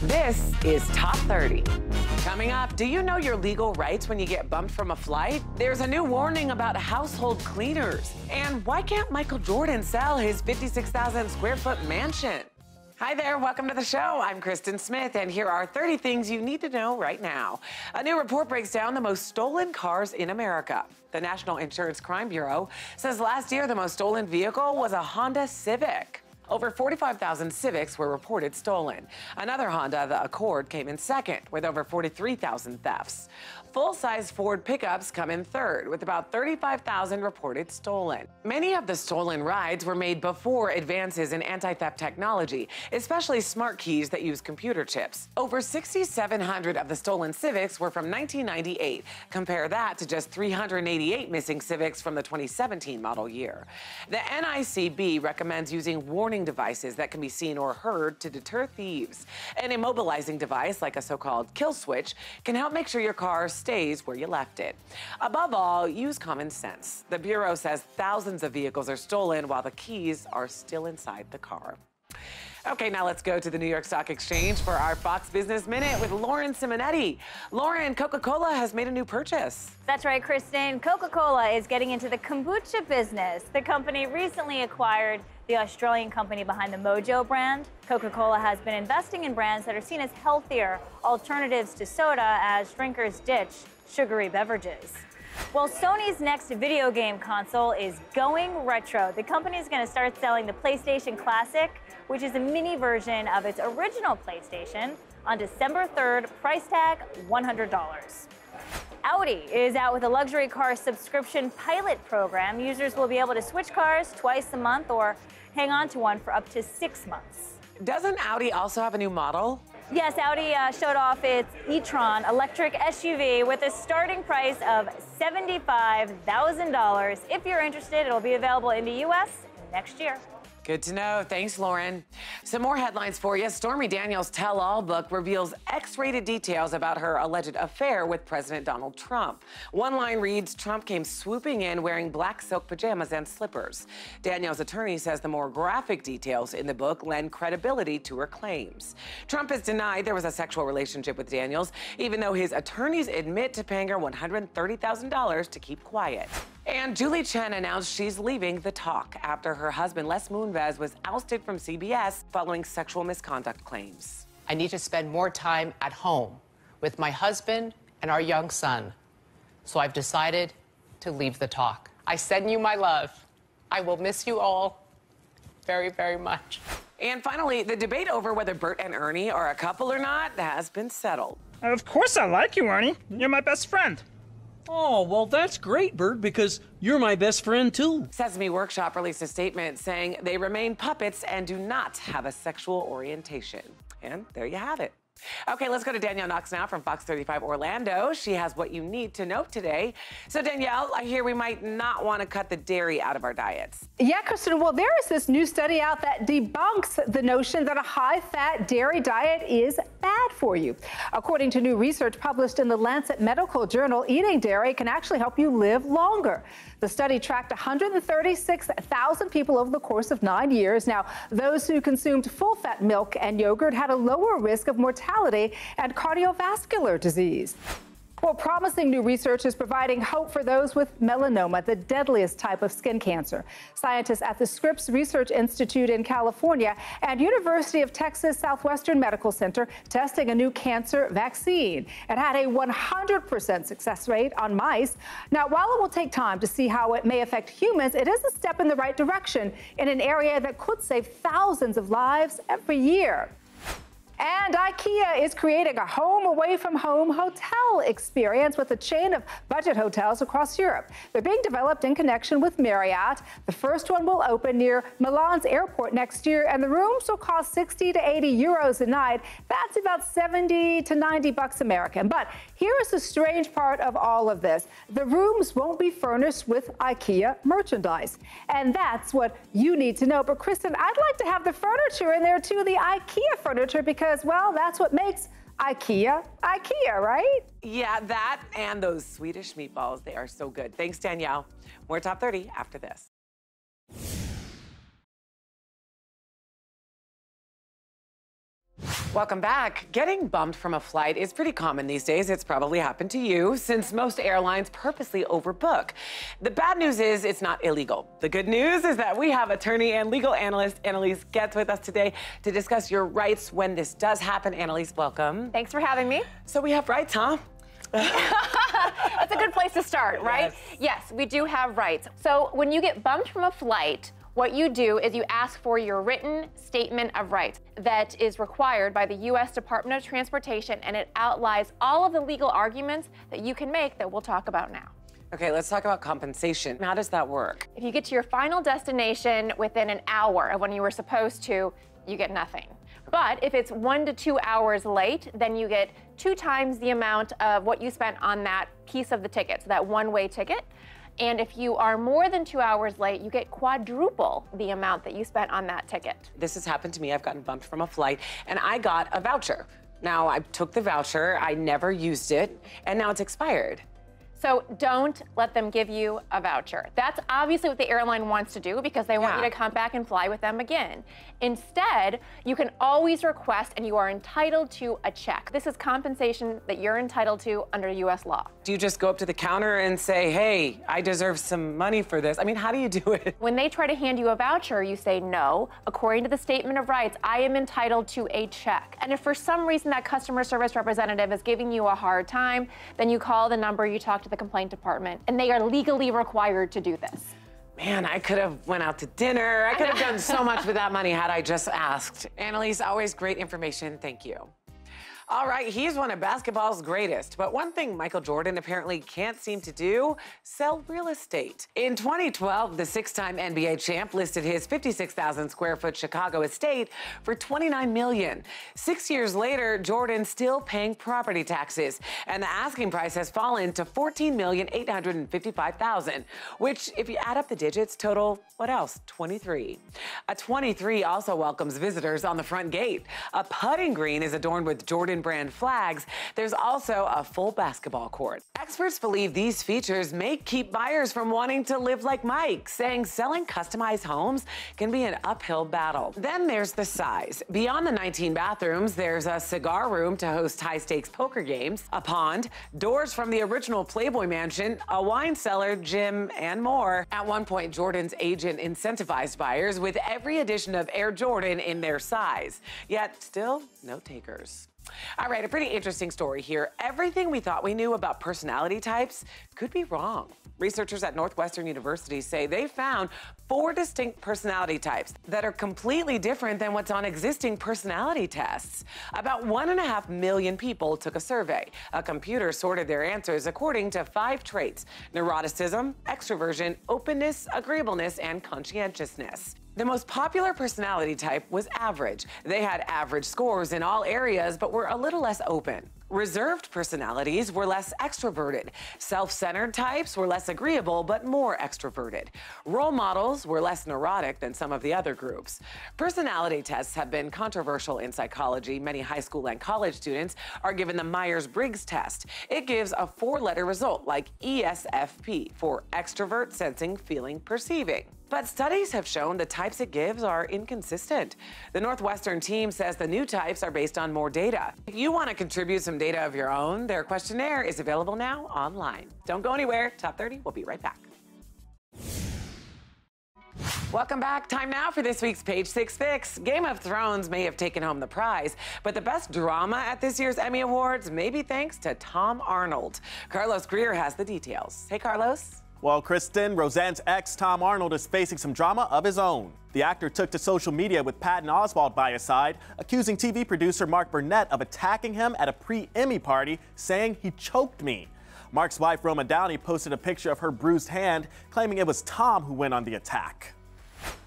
This is Top 30. Coming up, do you know your legal rights when you get bumped from a flight? There's a new warning about household cleaners. And why can't Michael Jordan sell his 56,000 square foot mansion? Hi there, welcome to the show. I'm Kristen Smith, and here are 30 things you need to know right now. A new report breaks down the most stolen cars in America. The National Insurance Crime Bureau says last year the most stolen vehicle was a Honda Civic. Over 45,000 Civics were reported stolen. Another Honda, the Accord, came in second with over 43,000 thefts. Full-size Ford pickups come in third with about 35,000 reported stolen. Many of the stolen rides were made before advances in anti-theft technology, especially smart keys that use computer chips. Over 6,700 of the stolen Civics were from 1998. Compare that to just 388 missing Civics from the 2017 model year. The NICB recommends using warning devices that can be seen or heard to deter thieves. An immobilizing device, like a so-called kill switch, can help make sure your car stays where you left it. Above all, use common sense. The Bureau says thousands of vehicles are stolen while the keys are still inside the car. Okay, now let's go to the New York Stock Exchange for our Fox Business Minute with Lauren Simonetti. Lauren, Coca-Cola has made a new purchase. That's right, Kristen. Coca-Cola is getting into the kombucha business. The company recently acquired the Australian company behind the Mojo brand. Coca-Cola has been investing in brands that are seen as healthier alternatives to soda as drinkers ditch sugary beverages. Well, Sony's next video game console is going retro. The company is going to start selling the PlayStation Classic, which is a mini version of its original PlayStation, on December 3rd, price tag $100. Audi is out with a luxury car subscription pilot program. Users will be able to switch cars twice a month or hang on to one for up to 6 months. Doesn't Audi also have a new model? Yes, Audi showed off its e-tron electric SUV with a starting price of $75,000. If you're interested, it'll be available in the U.S. next year. Good to know. Thanks, Lauren. Some more headlines for you. Stormy Daniels' tell-all book reveals X-rated details about her alleged affair with President Donald Trump. One line reads, Trump came swooping in wearing black silk pajamas and slippers. Daniels' attorney says the more graphic details in the book lend credibility to her claims. Trump has denied there was a sexual relationship with Daniels, even though his attorneys admit to paying her $130,000 to keep quiet. And Julie Chen announced she's leaving The Talk after her husband, Les Moonves, was ousted from CBS following sexual misconduct claims. I need to spend more time at home with my husband and our young son. So I've decided to leave The Talk. I send you my love. I will miss you all very, very much. And finally, the debate over whether Bert and Ernie are a couple or not has been settled. Of course I like you, Ernie. You're my best friend. Oh, well, that's great, Bert, because you're my best friend, too. Sesame Workshop released a statement saying they remain puppets and do not have a sexual orientation. And there you have it. Okay, let's go to Danielle Knox now from Fox 35 Orlando. She has what you need to know today. So, Danielle, I hear we might not want to cut the dairy out of our diets. Yeah, Kristen, well, there is this new study out that debunks the notion that a high-fat dairy diet is bad for you. According to new research published in the Lancet Medical Journal, eating dairy can actually help you live longer. The study tracked 136,000 people over the course of 9 years. Now, those who consumed full-fat milk and yogurt had a lower risk of mortality and cardiovascular disease. Well, promising new research is providing hope for those with melanoma, the deadliest type of skin cancer. Scientists at the Scripps Research Institute in California and University of Texas Southwestern Medical Center testing a new cancer vaccine. It had a 100% success rate on mice. Now, while it will take time to see how it may affect humans, it is a step in the right direction in an area that could save thousands of lives every year. And IKEA is creating a home away from home hotel experience with a chain of budget hotels across Europe. They're being developed in connection with Marriott. The first one will open near Milan's airport next year, and the rooms will cost 60 to 80 euros a night. That's about 70 to 90 bucks American. But here's the strange part of all of this. The rooms won't be furnished with IKEA merchandise. And that's what you need to know. But Kristen, I'd like to have the furniture in there too, the IKEA furniture, because, well, that's what makes IKEA, IKEA, right? Yeah, that and those Swedish meatballs, they are so good. Thanks, Danielle. More Top 30 after this. Welcome back. Getting bumped from a flight is pretty common these days. It's probably happened to you, since most airlines purposely overbook. The bad news is it's not illegal. The good news is that we have attorney and legal analyst Annalise Getz with us today to discuss your rights when this does happen. Annalise, welcome. Thanks for having me. So we have rights, huh? That's a good place to start, right? Yes, we do have rights. So when you get bumped from a flight, what you do is you ask for your written statement of rights that is required by the U.S. Department of Transportation, and it outlines all of the legal arguments that you can make that we'll talk about now. Okay, let's talk about compensation. How does that work? If you get to your final destination within an hour of when you were supposed to, you get nothing. But if it's 1 to 2 hours late, then you get 2 times the amount of what you spent on that piece of the ticket, so that one-way ticket. And if you are more than 2 hours late, you get quadruple the amount that you spent on that ticket. This has happened to me. I've gotten bumped from a flight, and I got a voucher. Now, I took the voucher, I never used it, and now it's expired. So don't let them give you a voucher. That's obviously what the airline wants to do because they want you to come back and fly with them again. Instead, you can always request, and you are entitled to, a check. This is compensation that you're entitled to under U.S. law. Do you just go up to the counter and say, hey, I deserve some money for this? I mean, how do you do it? When they try to hand you a voucher, you say, no, according to the Statement of Rights, I am entitled to a check. And if for some reason that customer service representative is giving you a hard time, then you call the number, you talk to the complaint department, and they are legally required to do this. Man, I could have went out to dinner. I could have done so much with that money had I just asked. Annalise, always great information. Thank you. All right, he's one of basketball's greatest, but one thing Michael Jordan apparently can't seem to do, sell real estate. In 2012, the 6-time NBA champ listed his 56,000 square foot Chicago estate for $29 million. 6 years later, Jordan's still paying property taxes, and the asking price has fallen to $14,855,000, which, if you add up the digits, total, what else? 23. A 23 also welcomes visitors on the front gate. A putting green is adorned with Jordan brand flags. There's also a full basketball court. Experts believe these features may keep buyers from wanting to live like Mike, saying selling customized homes can be an uphill battle. Then there's the size. Beyond the 19 bathrooms, there's a cigar room to host high-stakes poker games, a pond, doors from the original Playboy Mansion, a wine cellar, gym, and more. At one point, Jordan's agent incentivized buyers with every edition of Air Jordan in their size. Yet, still, no takers. All right, a pretty interesting story here. Everything we thought we knew about personality types could be wrong. Researchers at Northwestern University say they found 4 distinct personality types that are completely different than what's on existing personality tests. About 1.5 million people took a survey. A computer sorted their answers according to 5 traits: neuroticism, extroversion, openness, agreeableness, and conscientiousness. The most popular personality type was average. They had average scores in all areas, but were a little less open. Reserved personalities were less extroverted. Self-centered types were less agreeable, but more extroverted. Role models were less neurotic than some of the other groups. Personality tests have been controversial in psychology. Many high school and college students are given the Myers-Briggs test. It gives a 4-letter result, like ESFP, for extrovert, sensing, feeling, perceiving. But studies have shown the types it gives are inconsistent. The Northwestern team says the new types are based on more data. If you want to contribute some data of your own, their questionnaire is available now online. Don't go anywhere. Top 30, we'll be right back. Welcome back. Time now for this week's Page 6 Fix. Game of Thrones may have taken home the prize, but the best drama at this year's Emmy Awards may be thanks to Tom Arnold. Carlos Greer has the details. Hey, Carlos. Well, Kristen, Roseanne's ex, Tom Arnold, is facing some drama of his own. The actor took to social media with Patton Oswalt by his side, accusing TV producer Mark Burnett of attacking him at a pre-Emmy party, saying he choked me. Mark's wife, Roma Downey, posted a picture of her bruised hand, claiming it was Tom who went on the attack.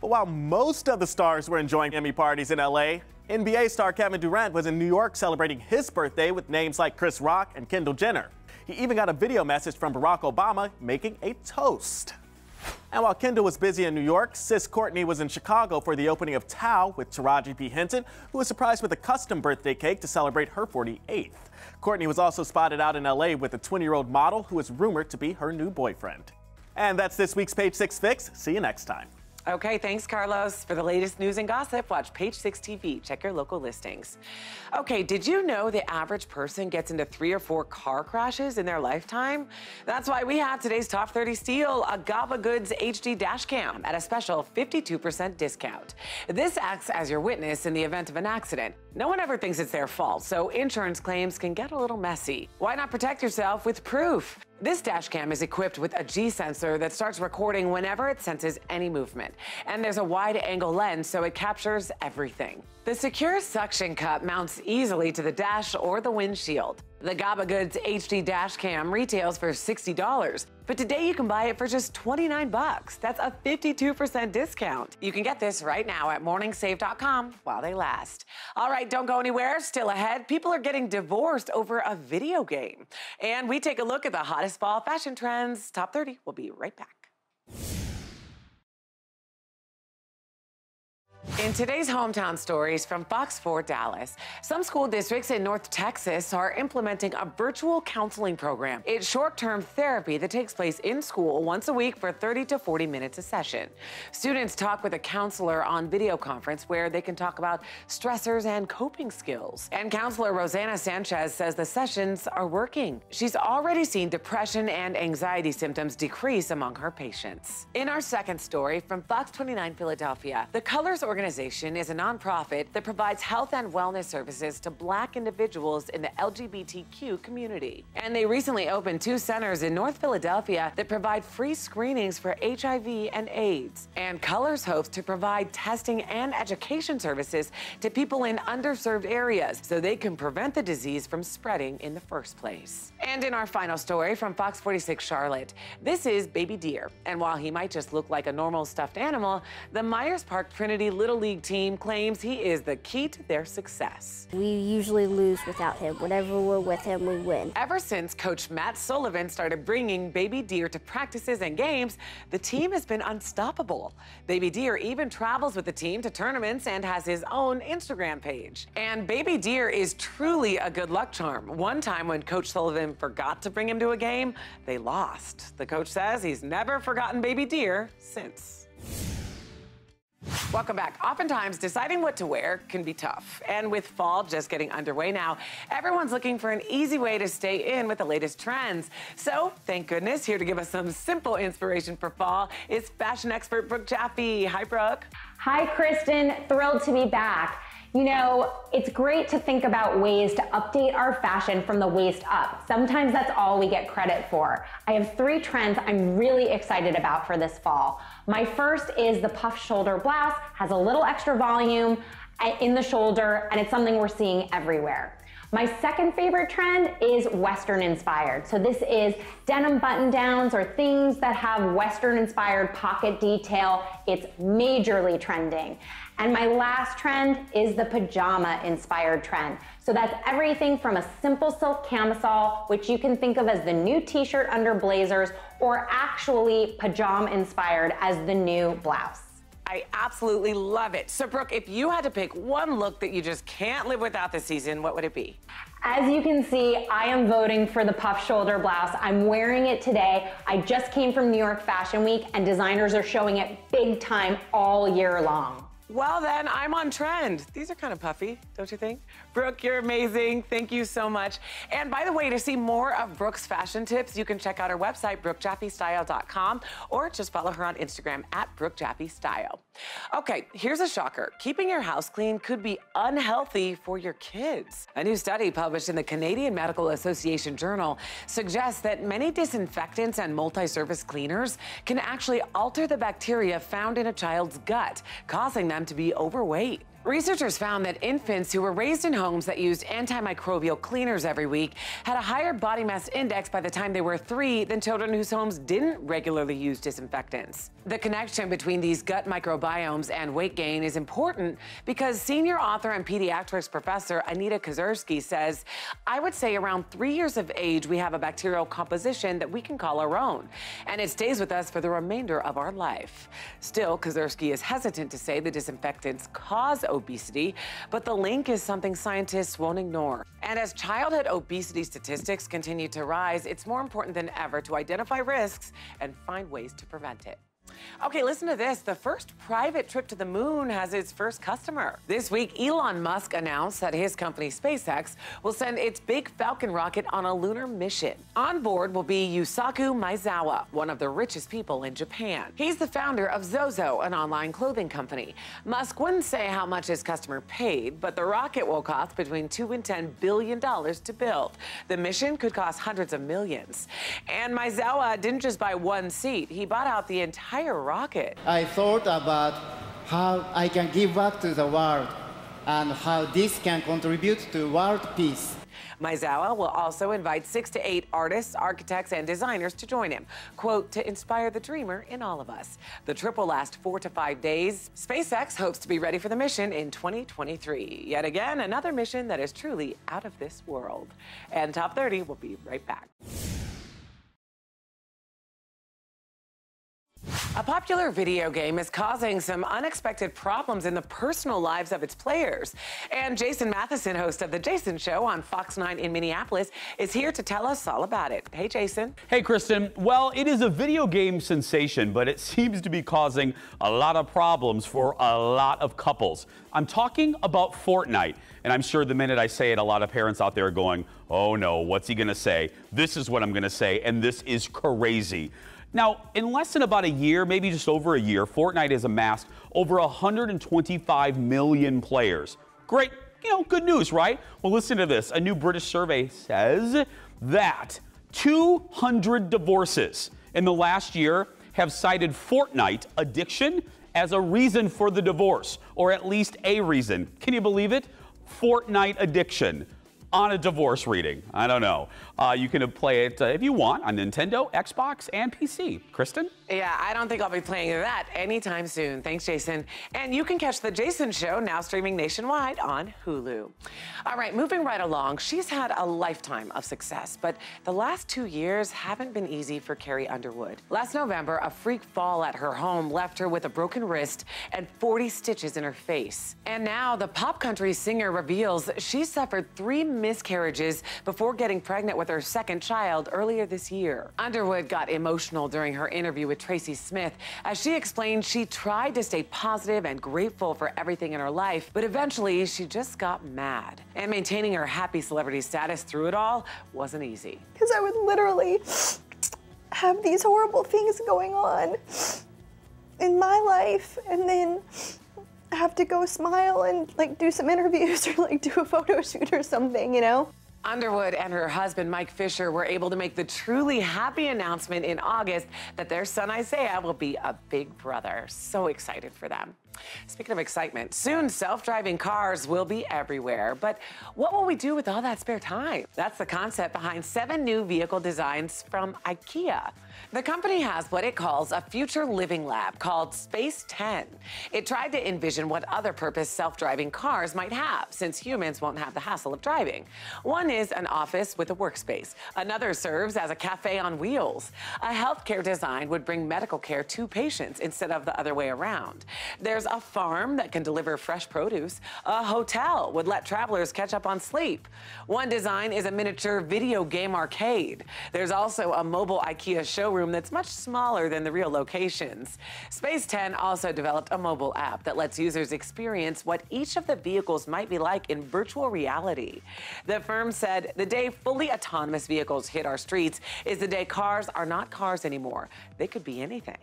But while most of the stars were enjoying Emmy parties in LA, NBA star Kevin Durant was in New York celebrating his birthday with names like Chris Rock and Kendall Jenner. He even got a video message from Barack Obama making a toast. And while Kendall was busy in New York, sis Courtney was in Chicago for the opening of Tao with Taraji P. Henson, who was surprised with a custom birthday cake to celebrate her 48th. Courtney was also spotted out in LA with a 20-year-old model who is rumored to be her new boyfriend. And that's this week's Page 6 Fix. See you next time. Okay, thanks, Carlos. For the latest news and gossip, watch Page 6 TV. Check your local listings. Okay, did you know the average person gets into 3 or 4 car crashes in their lifetime? That's why we have today's Top 30 steal, a Gaba Goods HD dash cam at a special 52% discount. This acts as your witness in the event of an accident. No one ever thinks it's their fault, so insurance claims can get a little messy. Why not protect yourself with proof? This dash cam is equipped with a G sensor that starts recording whenever it senses any movement. And there's a wide-angle lens, so it captures everything. The secure suction cup mounts easily to the dash or the windshield. The Gaba Goods HD dash cam retails for $60, but today you can buy it for just $29. That's a 52% discount. You can get this right now at morningsave.com while they last. All right, don't go anywhere. Still ahead, people are getting divorced over a video game. And we take a look at the hottest fall fashion trends. Top 30. We'll be right back. In today's hometown stories from Fox 4 Dallas, some school districts in North Texas are implementing a virtual counseling program. It's short-term therapy that takes place in school once a week for 30 to 40 minutes a session. Students talk with a counselor on video conference where they can talk about stressors and coping skills. And counselor Rosanna Sanchez says the sessions are working. She's already seen depression and anxiety symptoms decrease among her patients. In our second story from Fox 29 Philadelphia, the Colors organization is a nonprofit that provides health and wellness services to Black individuals in the LGBTQ community. And they recently opened 2 centers in North Philadelphia that provide free screenings for HIV and AIDS. And Colors hopes to provide testing and education services to people in underserved areas so they can prevent the disease from spreading in the first place. And in our final story from Fox 46 Charlotte, this is Baby Deer. And while he might just look like a normal stuffed animal, the Myers Park Trinity Little League team claims he is the key to their success. We usually lose without him. Whenever we're with him, we win. Ever since Coach Matt Sullivan started bringing Baby Deer to practices and games, the team has been unstoppable. Baby Deer even travels with the team to tournaments and has his own Instagram page. And Baby Deer is truly a good luck charm. One time when Coach Sullivan forgot to bring him to a game, they lost. The coach says he's never forgotten Baby Deer since. Welcome back. Oftentimes, deciding what to wear can be tough. And with fall just getting underway now, everyone's looking for an easy way to stay in with the latest trends. So, thank goodness, here to give us some simple inspiration for fall is fashion expert Brooke Jaffe. Hi, Brooke. Hi, Kristen. Thrilled to be back. You know, it's great to think about ways to update our fashion from the waist up. Sometimes that's all we get credit for. I have 3 trends I'm really excited about for this fall. My first is the puff shoulder blouse, has a little extra volume in the shoulder, and it's something we're seeing everywhere. My second favorite trend is Western inspired. So this is denim button downs or things that have Western inspired pocket detail. It's majorly trending. And my last trend is the pajama inspired trend. So that's everything from a simple silk camisole, which you can think of as the new t-shirt under blazers, or actually pajama inspired as the new blouse. I absolutely love it. So, Brooke, if you had to pick one look that you just can't live without this season, what would it be? As you can see, I am voting for the puff shoulder blouse. I'm wearing it today. I just came from New York Fashion Week, and designers are showing it big time all year long. Well, then, I'm on trend. These are kind of puffy, don't you think? Brooke, you're amazing. Thank you so much. And by the way, to see more of Brooke's fashion tips, you can check out her website, BrookeJaffeStyle.com, or just follow her on Instagram at BrookeJaffeStyle. Okay, here's a shocker. Keeping your house clean could be unhealthy for your kids. A new study published in the Canadian Medical Association Journal suggests that many disinfectants and multi-surface cleaners can actually alter the bacteria found in a child's gut, causing them to be overweight. Researchers found that infants who were raised in homes that used antimicrobial cleaners every week had a higher body mass index by the time they were 3 than children whose homes didn't regularly use disinfectants. The connection between these gut microbiomes and weight gain is important because senior author and pediatrics professor Anita Kazursky says, I would say around 3 years of age, we have a bacterial composition that we can call our own, and it stays with us for the remainder of our life. Still, Kazursky is hesitant to say the disinfectants cause obesity, but the link is something scientists won't ignore. And as childhood obesity statistics continue to rise, it's more important than ever to identify risks and find ways to prevent it. Okay, listen to this. The first private trip to the moon has its first customer. This week, Elon Musk announced that his company, SpaceX, will send its big Falcon rocket on a lunar mission. On board will be Yusaku Maezawa, one of the richest people in Japan. He's the founder of Zozo, an online clothing company. Musk wouldn't say how much his customer paid, but the rocket will cost between $2 and $10 billion to build. The mission could cost hundreds of millions. And Maezawa didn't just buy one seat. He bought out the entire rocket. I thought about how I can give back to the world and how this can contribute to world peace. Maezawa will also invite 6 to 8 artists, architects, and designers to join him, quote, to inspire the dreamer in all of us. The trip will last 4 to 5 days. SpaceX hopes to be ready for the mission in 2023. Yet again, another mission that is truly out of this world. And Top 30 will be right back. A popular video game is causing some unexpected problems in the personal lives of its players. And Jason Matheson, host of The Jason Show on Fox 9 in Minneapolis, is here to tell us all about it. Hey, Jason. Hey, Kristen. Well, it is a video game sensation, but it seems to be causing a lot of problems for a lot of couples. I'm talking about Fortnite. And I'm sure the minute I say it, a lot of parents out there are going, oh no, what's he going to say? This is what I'm going to say, and this is crazy. Now, in less than about a year, maybe just over a year, Fortnite has amassed over 125 million players. Great, good news, right? Well, listen to this. A new British survey says that 200 divorces in the last year have cited Fortnite addiction as a reason for the divorce, or at least a reason. Can you believe it? Fortnite addiction on a divorce reading. I don't know. You can play it if you want on Nintendo, Xbox, and PC. Kristen? Yeah, I don't think I'll be playing that anytime soon. Thanks, Jason. And you can catch The Jason Show now streaming nationwide on Hulu. All right, moving right along. She's had a lifetime of success, but the last 2 years haven't been easy for Carrie Underwood. Last November, a freak fall at her home left her with a broken wrist and 40 stitches in her face. And now the pop country singer reveals she suffered 3 miscarriages before getting pregnant with her second child earlier this year. Underwood got emotional during her interview with Tracy Smith as she explained she tried to stay positive and grateful for everything in her life, but eventually she just got mad. And maintaining her happy celebrity status through it all wasn't easy. Because I would literally have these horrible things going on in my life and then have to go smile and do some interviews or do a photo shoot or something, Underwood and her husband, Mike Fisher, were able to make the truly happy announcement in August that their son, Isaiah, will be a big brother. So excited for them. Speaking of excitement, soon self-driving cars will be everywhere. But what will we do with all that spare time? That's the concept behind 7 new vehicle designs from IKEA. The company has what it calls a future living lab called SpaceX. It tried to envision what other purpose self-driving cars might have, since humans won't have the hassle of driving. One is an office with a workspace. Another serves as a cafe on wheels. A healthcare design would bring medical care to patients instead of the other way around. There's a farm that can deliver fresh produce. A hotel would let travelers catch up on sleep. One design is a miniature video game arcade. There's also a mobile IKEA showroom that's much smaller than the real locations. SpaceX also developed a mobile app that lets users experience what each of the vehicles might be like in virtual reality. The firm said the day fully autonomous vehicles hit our streets is the day cars are not cars anymore. They could be anything.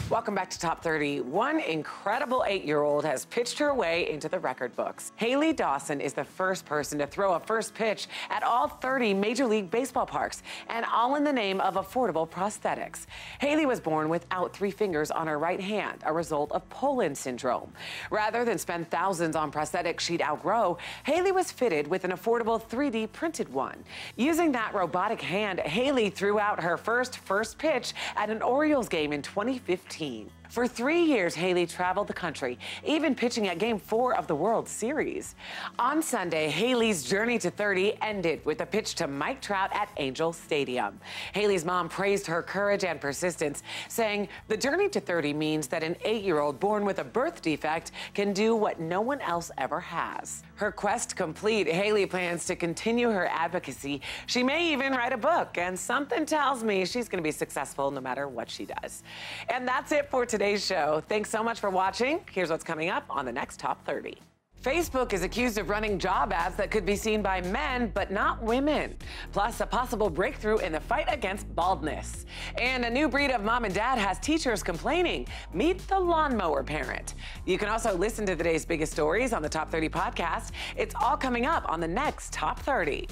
Welcome back to Top 30. One incredible 8-year-old has pitched her way into the record books. Hayley Dawson is the first person to throw a first pitch at all 30 Major League Baseball parks, and all in the name of affordable prosthetics. Hayley was born without 3 fingers on her right hand, a result of Poland syndrome. Rather than spend thousands on prosthetics she'd outgrow, Hayley was fitted with an affordable 3D printed one. Using that robotic hand, Hayley threw out her first pitch at an Orioles game in 2015. For 3 years, Hayley traveled the country, even pitching at Game 4 of the World Series. On Sunday, Hayley's journey to 30 ended with a pitch to Mike Trout at Angel Stadium. Hayley's mom praised her courage and persistence, saying the journey to 30 means that an 8-year-old born with a birth defect can do what no one else ever has. Her quest complete, Hayley plans to continue her advocacy. She may even write a book, and something tells me she's going to be successful no matter what she does. And that's it for today's show. Thanks so much for watching. Here's what's coming up on the next Top 30. Facebook is accused of running job ads that could be seen by men, but not women. Plus, a possible breakthrough in the fight against baldness. And a new breed of mom and dad has teachers complaining. Meet the lawnmower parent. You can also listen to today's biggest stories on the Top 30 podcast. It's all coming up on the next Top 30.